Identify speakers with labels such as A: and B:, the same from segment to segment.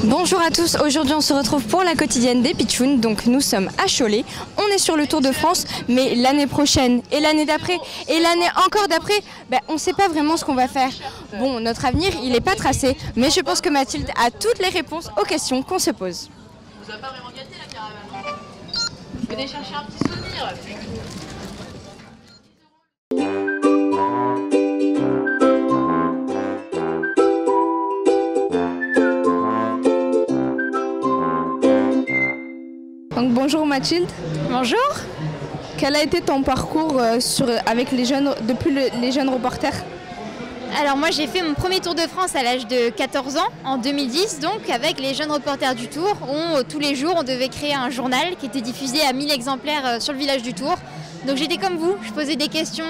A: Bonjour à tous, aujourd'hui on se retrouve pour la quotidienne des Pitchouns. Donc nous sommes à Cholet, on est sur le Tour de France, mais l'année prochaine et l'année d'après et l'année encore d'après, on ne sait pas vraiment ce qu'on va faire. Bon, notre avenir il n'est pas tracé, mais je pense que Mathilde a toutes les réponses aux questions qu'on se pose.
B: Vous avez pas vraiment gâté la caravane. Venez chercher un petit souvenir.
C: Donc, bonjour Mathilde.
A: Bonjour.
C: Quel a été ton parcours avec les jeunes, depuis les jeunes reporters?
D: Alors moi j'ai fait mon premier Tour de France à l'âge de 14 ans, en 2010, donc avec les jeunes reporters du Tour, où tous les jours on devait créer un journal qui était diffusé à 1000 exemplaires sur le village du Tour. Donc j'étais comme vous, je posais des questions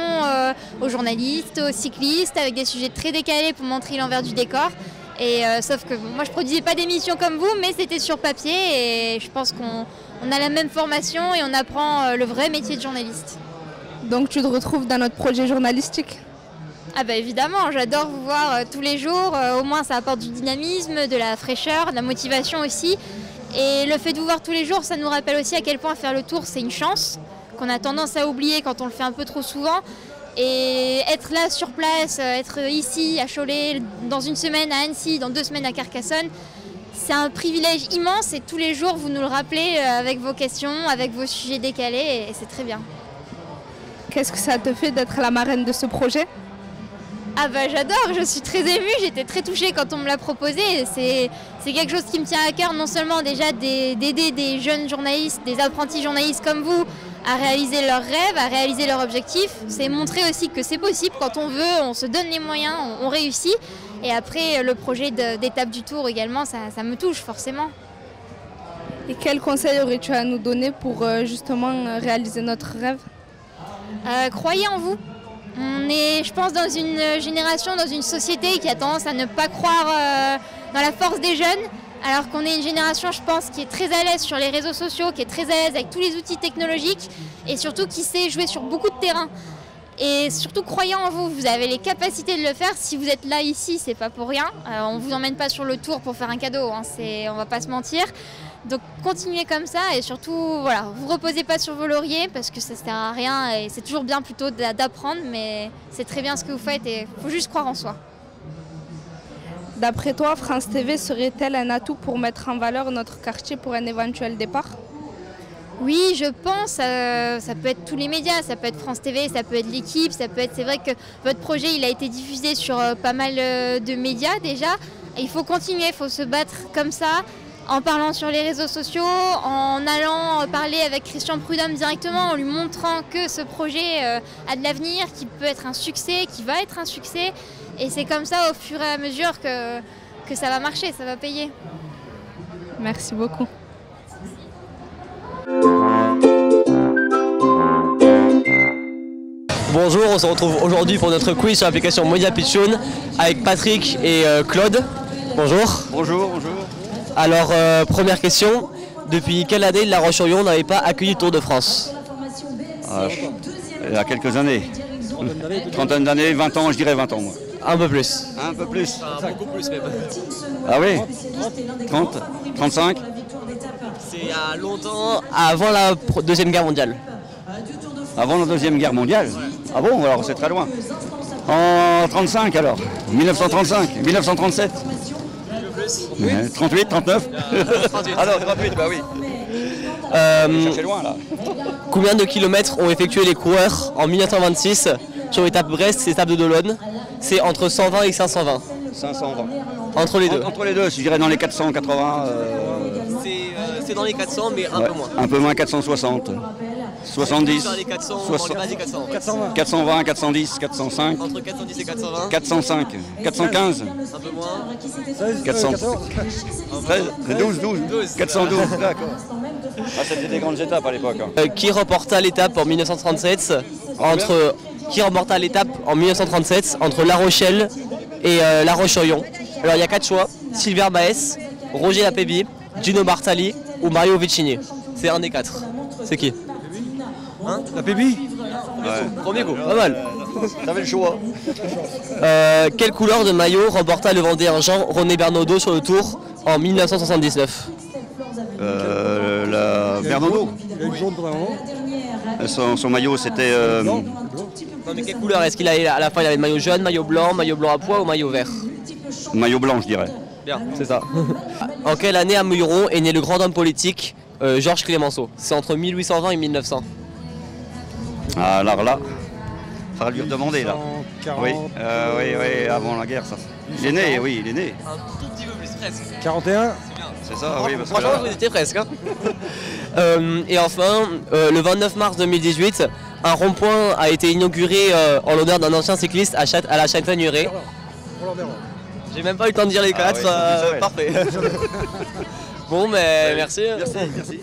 D: aux journalistes, aux cyclistes, avec des sujets très décalés pour montrer l'envers du décor. Et sauf que moi je produisais pas d'émissions comme vous, mais c'était sur papier et je pense qu'on a la même formation et on apprend le vrai métier de journaliste.
C: Donc tu te retrouves dans notre projet journalistique?
D: Ah bah évidemment, j'adore vous voir tous les jours, au moins ça apporte du dynamisme, de la fraîcheur, de la motivation aussi. Et le fait de vous voir tous les jours, ça nous rappelle aussi à quel point faire le tour c'est une chance, qu'on a tendance à oublier quand on le fait un peu trop souvent. Et être là sur place, être ici à Cholet, dans une semaine à Annecy, dans 2 semaines à Carcassonne, c'est un privilège immense et tous les jours vous nous le rappelez avec vos questions, avec vos sujets décalés et c'est très bien.
C: Qu'est-ce que ça te fait d'être la marraine de ce projet?
D: Ah bah j'adore, je suis très émue, j'étais très touchée quand on me l'a proposé. C'est quelque chose qui me tient à cœur, non seulement déjà d'aider des jeunes journalistes, des apprentis journalistes comme vous, à réaliser leurs rêves, à réaliser leurs objectifs. C'est montrer aussi que c'est possible, quand on veut, on se donne les moyens, on réussit. Et après le projet d'étape du Tour également, ça me touche forcément.
C: Et quel conseil aurais-tu à nous donner pour justement réaliser notre rêve?
D: Croyez en vous. On est, je pense, dans une génération, dans une société qui a tendance à ne pas croire dans la force des jeunes, alors qu'on est une génération, je pense, qui est très à l'aise sur les réseaux sociaux, qui est très à l'aise avec tous les outils technologiques et surtout qui sait jouer sur beaucoup de terrains. Et surtout, croyez en vous, vous avez les capacités de le faire. Si vous êtes là, ici, c'est pas pour rien. On ne vous emmène pas sur le Tour pour faire un cadeau, hein, on va pas se mentir. Donc continuez comme ça et surtout, voilà, vous reposez pas sur vos lauriers parce que ça sert à rien et c'est toujours bien plutôt d'apprendre, mais c'est très bien ce que vous faites et il faut juste croire en soi.
C: D'après toi, France TV serait-elle un atout pour mettre en valeur notre quartier pour un éventuel départ?
D: Oui, je pense, ça peut être tous les médias, ça peut être France TV, ça peut être l'équipe, ça peut être, c'est vrai que votre projet il a été diffusé sur pas mal de médias déjà. Et il faut continuer, il faut se battre comme ça, en parlant sur les réseaux sociaux, en allant parler avec Christian Prudhomme directement, en lui montrant que ce projet a de l'avenir, qu'il peut être un succès, qu'il va être un succès. Et c'est comme ça au fur et à mesure que ça va marcher, ça va payer.
C: Merci beaucoup.
E: Bonjour, on se retrouve aujourd'hui pour notre quiz sur l'application Modia Pitchoun avec Patrick et Claude. Bonjour.
F: Bonjour, bonjour.
E: Alors, première question, depuis quelle année La Roche-sur-Yon n'avait pas accueilli le Tour de France?
F: Il y a quelques années. Trentaine d'années, 20 ans, je dirais 20 ans. Moi.
E: Un peu plus.
F: Un peu plus.
E: Beaucoup plus même.
F: Ah oui 30 35
E: C'est il y a longtemps, avant la Deuxième Guerre mondiale.
F: Avant la Deuxième Guerre mondiale? Ah bon, alors c'est très loin. En 35 alors 1935, 1937 38, 39 Ah non, 38, bah oui. Cherchez loin là.
E: Combien de kilomètres ont effectué les coureurs en 1926 sur l'étape Brest et l'étape de Dolonne? C'est entre 120 et 520.
F: 520.
E: Entre les deux.
F: Entre les deux, je dirais dans les 480.
E: C'est dans les 400 mais un peu moins.
F: Un peu moins, 460. 70.
E: Dans les 400,
F: 420. 420, 410, 405.
E: Entre 410 et 420.
F: 405, 415.
E: Un peu moins.
F: 413, 12, 412, d'accord. Ah, c'était des grandes étapes à l'époque. Hein.
E: Qui remporta l'étape en 1937 entre La Rochelle et La Roche-sur-Yon? Alors il y a 4 choix: Silver Baez, Roger Lapéby, Gino Bartali ou Mario Vicini. C'est un des 4. C'est qui?
F: Lapéby?
E: Premier coup, pas mal.
F: T'avais le choix.
E: Quelle couleur de maillot remporta le Vendéen Jean René Bernaudot sur le Tour En 1979.
F: La Bernardo. Son maillot, c'était...
E: Non, mais quelle couleur? Est-ce qu'il a à la fin il avait le maillot jaune, maillot blanc à pois ou maillot vert?
F: Maillot blanc, je dirais.
E: Bien, c'est ça. En quelle année à Mouilleron est né le grand homme politique Georges Clémenceau? C'est entre 1820 et 1900.
F: Ah, alors là, il faudra lui redemander là. Oui, oui, avant la guerre, ça. Il est né, oui, il est né.
E: Un tout petit peu plus, presque.
G: 41.
F: C'est ça, oui. Parce
E: Franchement,
F: que
E: vous étiez presque. Hein. Et enfin, le 29 mars 2018, un rond-point a été inauguré en l'honneur d'un ancien cycliste à la Châtaigneraie. J'ai même pas eu le temps de dire les quatre.
F: Ouais,
E: Parfait. Bon, mais merci.
F: Merci.